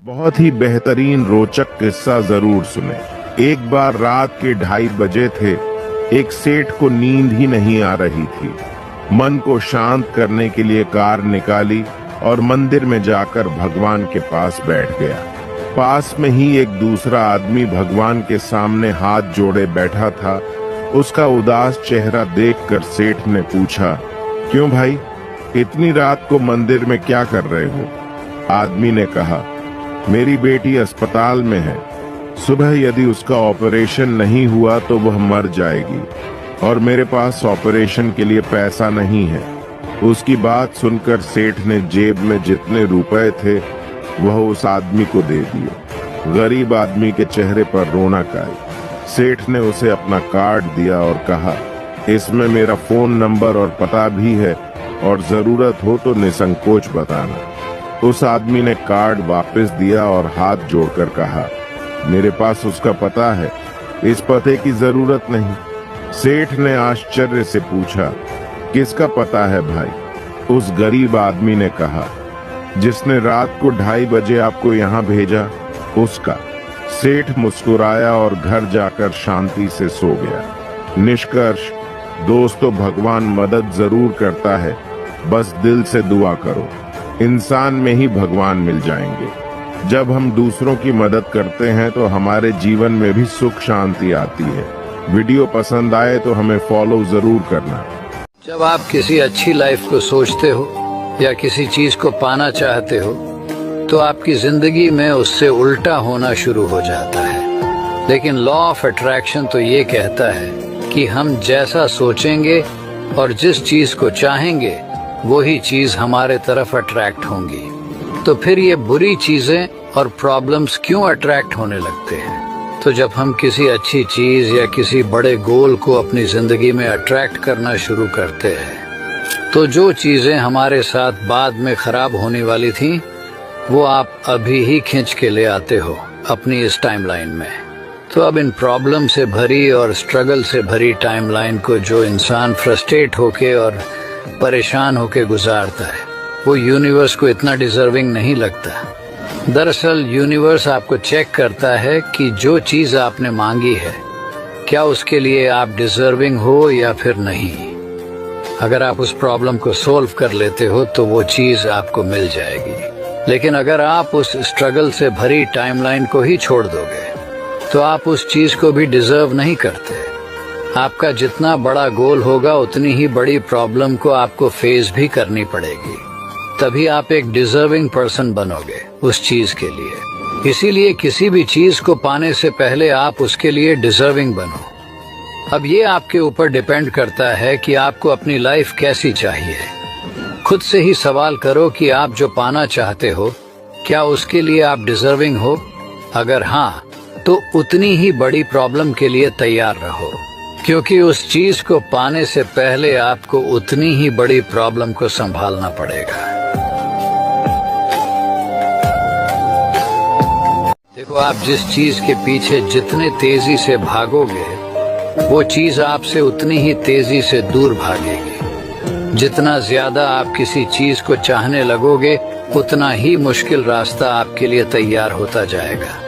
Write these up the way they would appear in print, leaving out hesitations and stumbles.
बहुत ही बेहतरीन रोचक किस्सा जरूर सुने। एक बार रात के 2:30 बजे थे। एक सेठ को नींद ही नहीं आ रही थी। मन को शांत करने के लिए कार निकाली और मंदिर में जाकर भगवान के पास बैठ गया। पास में ही एक दूसरा आदमी भगवान के सामने हाथ जोड़े बैठा था। उसका उदास चेहरा देखकर सेठ ने पूछा, क्यों भाई, इतनी रात को मंदिर में क्या कर रहे हो? आदमी ने कहा, मेरी बेटी अस्पताल में है। सुबह यदि उसका ऑपरेशन नहीं हुआ तो वह मर जाएगी और मेरे पास ऑपरेशन के लिए पैसा नहीं है। उसकी बात सुनकर सेठ ने जेब में जितने रुपए थे वह उस आदमी को दे दिए। गरीब आदमी के चेहरे पर रौनक आई। सेठ ने उसे अपना कार्ड दिया और कहा, इसमें मेरा फोन नंबर और पता भी है और जरूरत हो तो निसंकोच बताना। उस आदमी ने कार्ड वापस दिया और हाथ जोड़कर कहा, मेरे पास उसका पता है, इस पते की जरूरत नहीं। सेठ ने आश्चर्य से पूछा, किसका पता है भाई? उस गरीब आदमी ने कहा, जिसने रात को 2:30 बजे आपको यहाँ भेजा, उसका। सेठ मुस्कुराया और घर जाकर शांति से सो गया। निष्कर्ष, दोस्तों, भगवान मदद जरूर करता है, बस दिल से दुआ करो। इंसान में ही भगवान मिल जाएंगे। जब हम दूसरों की मदद करते हैं तो हमारे जीवन में भी सुख शांति आती है। वीडियो पसंद आए तो हमें फॉलो जरूर करना। जब आप किसी अच्छी लाइफ को सोचते हो या किसी चीज को पाना चाहते हो तो आपकी जिंदगी में उससे उल्टा होना शुरू हो जाता है। लेकिन लॉ ऑफ अट्रैक्शन तो ये कहता है कि हम जैसा सोचेंगे और जिस चीज को चाहेंगे वही चीज हमारे तरफ अट्रैक्ट होंगी। तो फिर ये बुरी चीजें और प्रॉब्लम्स क्यों अट्रैक्ट होने लगते हैं? तो जब हम किसी अच्छी चीज या किसी बड़े गोल को अपनी जिंदगी में अट्रैक्ट करना शुरू करते हैं तो जो चीजें हमारे साथ बाद में खराब होने वाली थी वो आप अभी ही खींच के ले आते हो अपनी इस टाइमलाइन में। तो अब इन प्रॉब्लम से भरी और स्ट्रगल से भरी टाइमलाइन को जो इंसान फ्रस्ट्रेट होके और परेशान होके गुजारता है वो यूनिवर्स को इतना डिजर्विंग नहीं लगता। दरअसल यूनिवर्स आपको चेक करता है कि जो चीज आपने मांगी है क्या उसके लिए आप डिजर्विंग हो या फिर नहीं। अगर आप उस प्रॉब्लम को सोल्व कर लेते हो तो वो चीज आपको मिल जाएगी। लेकिन अगर आप उस स्ट्रगल से भरी टाइमलाइन को ही छोड़ दोगे तो आप उस चीज को भी डिजर्व नहीं करते। आपका जितना बड़ा गोल होगा उतनी ही बड़ी प्रॉब्लम को आपको फेस भी करनी पड़ेगी। तभी आप एक डिजर्विंग पर्सन बनोगे उस चीज के लिए। इसीलिए किसी भी चीज को पाने से पहले आप उसके लिए डिजर्विंग बनो। अब ये आपके ऊपर डिपेंड करता है कि आपको अपनी लाइफ कैसी चाहिए। खुद से ही सवाल करो कि आप जो पाना चाहते हो क्या उसके लिए आप डिजर्विंग हो। अगर हाँ तो उतनी ही बड़ी प्रॉब्लम के लिए तैयार रहो, क्योंकि उस चीज को पाने से पहले आपको उतनी ही बड़ी प्रॉब्लम को संभालना पड़ेगा। देखो, आप जिस चीज के पीछे जितने तेजी से भागोगे वो चीज आपसे उतनी ही तेजी से दूर भागेगी। जितना ज्यादा आप किसी चीज को चाहने लगोगे उतना ही मुश्किल रास्ता आपके लिए तैयार होता जाएगा।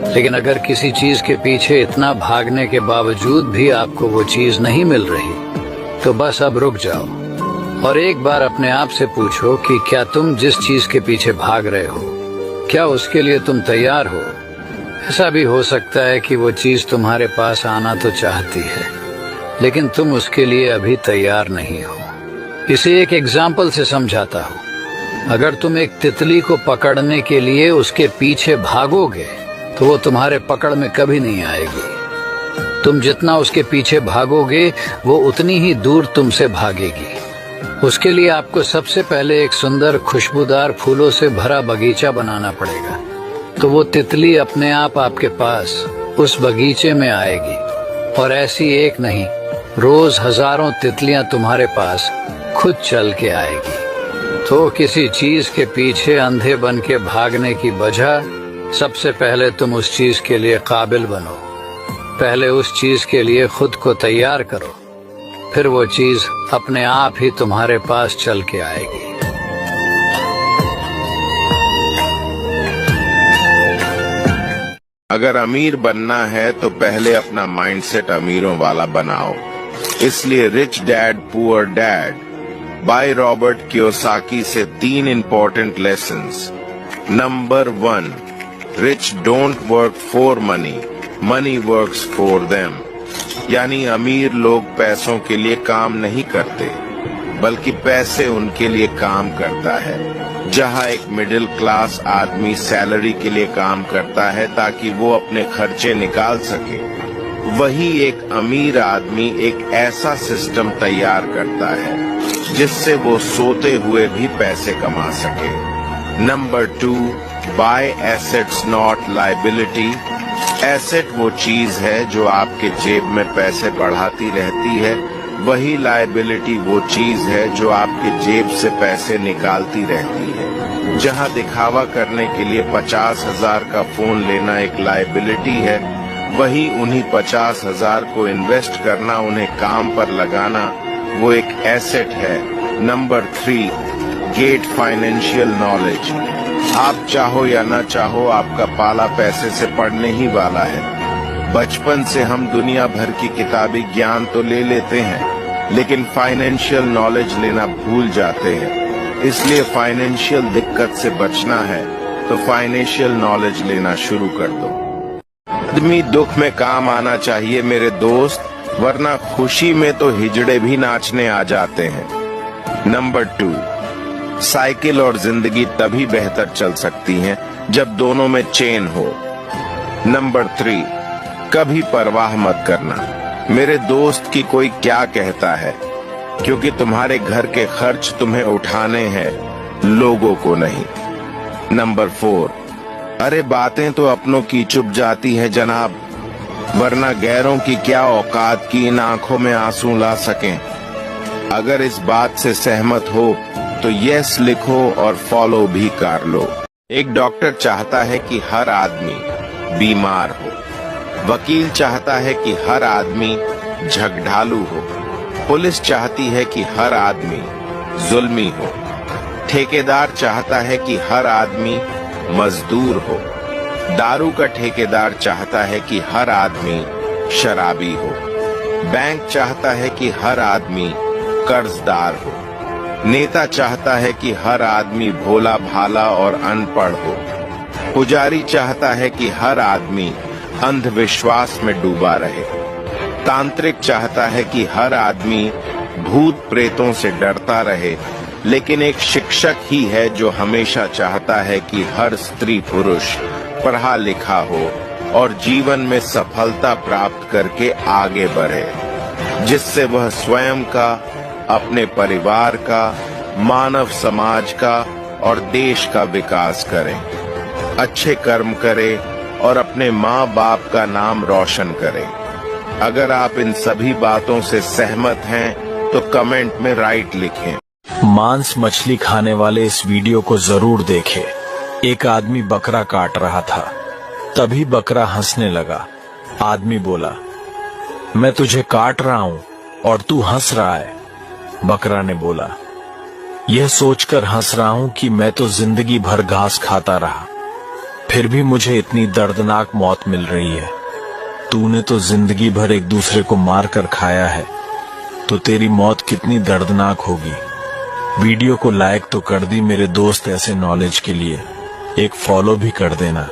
लेकिन अगर किसी चीज के पीछे इतना भागने के बावजूद भी आपको वो चीज नहीं मिल रही तो बस अब रुक जाओ और एक बार अपने आप से पूछो कि क्या तुम जिस चीज के पीछे भाग रहे हो क्या उसके लिए तुम तैयार हो। ऐसा भी हो सकता है कि वो चीज तुम्हारे पास आना तो चाहती है लेकिन तुम उसके लिए अभी तैयार नहीं हो। इसे एक एग्जाम्पल से समझाता हूँ। अगर तुम एक तितली को पकड़ने के लिए उसके पीछे भागोगे तो वो तुम्हारे पकड़ में कभी नहीं आएगी। तुम जितना उसके पीछे भागोगे वो उतनी ही दूर तुमसे भागेगी। उसके लिए आपको सबसे पहले एक सुंदर खुशबूदार फूलों से भरा बगीचा बनाना पड़ेगा। तो वो तितली अपने आप आपके पास उस बगीचे में आएगी और ऐसी एक नहीं, रोज हजारों तितलियां तुम्हारे पास खुद चल के आएगी। तो किसी चीज के पीछे अंधे बन के भागने की बजाय सबसे पहले तुम उस चीज के लिए काबिल बनो। पहले उस चीज के लिए खुद को तैयार करो, फिर वो चीज अपने आप ही तुम्हारे पास चल के आएगी। अगर अमीर बनना है तो पहले अपना माइंडसेट अमीरों वाला बनाओ। इसलिए rich dad poor dad by Robert Kiyosaki से 3 important lessons. Number 1, rich don't work for money, money works for them. यानी अमीर लोग पैसों के लिए काम नहीं करते, बल्कि पैसे उनके लिए काम करता है। जहां एक मिडिल क्लास आदमी सैलरी के लिए काम करता है ताकि वो अपने खर्चे निकाल सके, वही एक अमीर आदमी एक ऐसा सिस्टम तैयार करता है जिससे वो सोते हुए भी पैसे कमा सके। Number 2, buy assets not liability. Asset वो चीज है जो आपके जेब में पैसे बढ़ाती रहती है, वही लायबिलिटी वो चीज है जो आपके जेब से पैसे निकालती रहती है। जहां दिखावा करने के लिए 50,000 का फोन लेना एक लायबिलिटी है, वही उन्हीं 50,000 को इन्वेस्ट करना, उन्हें काम पर लगाना, वो एक एसेट है। Number 3, get financial knowledge. आप चाहो या ना चाहो, आपका पाला पैसे से पड़ने ही वाला है। बचपन से हम दुनिया भर की किताबी ज्ञान तो ले लेते हैं, लेकिन फाइनेंशियल नॉलेज लेना भूल जाते हैं। इसलिए फाइनेंशियल दिक्कत से बचना है तो फाइनेंशियल नॉलेज लेना शुरू कर दो। आदमी दुख में काम आना चाहिए मेरे दोस्त, वरना खुशी में तो हिजड़े भी नाचने आ जाते हैं। नंबर 2, साइकिल और जिंदगी तभी बेहतर चल सकती हैं जब दोनों में चेन हो। नंबर 3, कभी परवाह मत करना मेरे दोस्त की कोई क्या कहता है, क्योंकि तुम्हारे घर के खर्च तुम्हें उठाने हैं, लोगों को नहीं। नंबर 4, अरे बातें तो अपनों की चुप जाती है जनाब, वरना गैरों की क्या औकात की इन आंखों में आंसू ला सकें। अगर इस बात से सहमत हो तो यस लिखो और फॉलो भी कर लो। एक डॉक्टर चाहता है कि हर आदमी बीमार हो, वकील चाहता है कि हर आदमी झगड़ालू हो, पुलिस चाहती है कि हर आदमी जुल्मी हो, ठेकेदार चाहता है कि हर आदमी मजदूर हो, दारू का ठेकेदार चाहता है कि हर आदमी शराबी हो, बैंक चाहता है कि हर आदमी कर्जदार हो, नेता चाहता है कि हर आदमी भोला भाला और अनपढ़ हो, पुजारी चाहता है कि हर आदमी अंधविश्वास में डूबा रहे, तांत्रिक चाहता है कि हर आदमी भूत प्रेतों से डरता रहे, लेकिन एक शिक्षक ही है जो हमेशा चाहता है कि हर स्त्री पुरुष पढ़ा लिखा हो और जीवन में सफलता प्राप्त करके आगे बढ़े, जिससे वह स्वयं का, अपने परिवार का, मानव समाज का और देश का विकास करे, अच्छे कर्म करे और अपने माँ बाप का नाम रोशन करे। अगर आप इन सभी बातों से सहमत हैं तो कमेंट में राइट लिखें। मांस मछली खाने वाले इस वीडियो को जरूर देखें। एक आदमी बकरा काट रहा था, तभी बकरा हंसने लगा। आदमी बोला, मैं तुझे काट रहा हूँ और तू हंस रहा है। बकरा ने बोला, यह सोचकर हंस रहा हूँ कि मैं तो जिंदगी भर घास खाता रहा, फिर भी मुझे इतनी दर्दनाक मौत मिल रही है। तूने तो जिंदगी भर एक दूसरे को मार कर खाया है, तो तेरी मौत कितनी दर्दनाक होगी। वीडियो को लाइक तो कर दी मेरे दोस्त, ऐसे नॉलेज के लिए एक फॉलो भी कर देना।